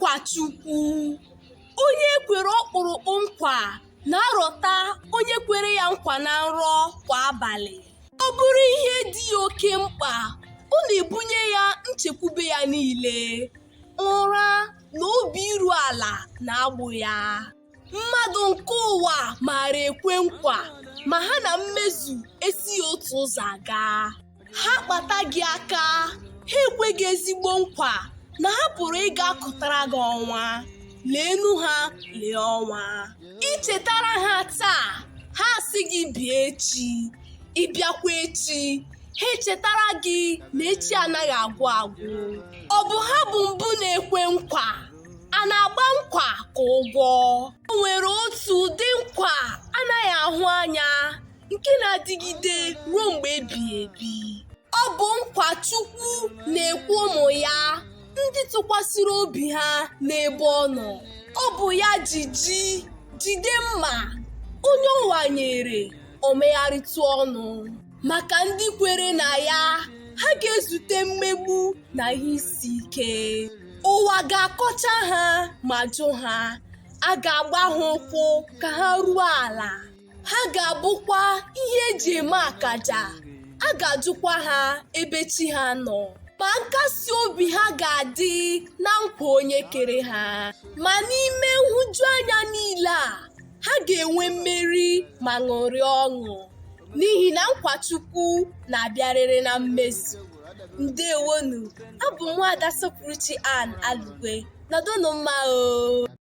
Nkwachukwu, onye kwere ọkpụrụkpụ nkwa na-arọta onye kwere ya nkwa na nrọ kwa abalị. Ọ bụrụ ihe dị oke mkpa, ọ na-ebunye ya nchekwube ya niile, ụra na obi iru ala na-agbụ ya. Mmadụ nke ụwa maara ekwe nkwa, ma ha na mmezu esighị otu ụzọ aga. Ha kpata gị aka, ha ekweghị ezigbo nkwa na ha pụrụ ịga kụtara gị ọnwa. Leenu ha lee ọnwa. Ichetara ha taa, ha asị gị bịa echi. Ịbịakwa echi, ha echetara gị na echi anaghị agwụ agwụ. Ọ bụ ha bụ mbụ na-ekwe nkwa, a na-agba nkwa ka ụgwọ. O nwere otu ụdị nkwa anaghị ahụ anya, nke na-adịgide ruo mgbe ebighị ebi. Ọ bụ nkwa Chukwu na-ekwe ụmụ ya ndị tụkwasịrị obi ha n'ebe ọ nọ. Ọ bụ ya jide mma, onye ụwa nyere o megharịtụ ọnụ. Maka ndị kwere na ya, ha ga-ezute mmegbu na ihe isi ike. Ụwa ga-akọcha ha ma jụ ha, a ga-agba ha ụkwụ ka ha ruo ala. Ha ga-abụkwa ihe eji eme akaja, a ga-ajụkwa ha ebe chi ha nọ. Ma nkasi obi ha ga-adị na nkwa onye kere ha. Ma n'ime nhụjuanya niile a, ha ga-enwe mmeri ma ṅụrịa ọṅụ, n'ihi na nkwa Chukwu na-abịarịrị na mmezu. Ndewonu, abụ m Nwaada Sopruchi Ann Alugwe. Nọdụnụ mma o.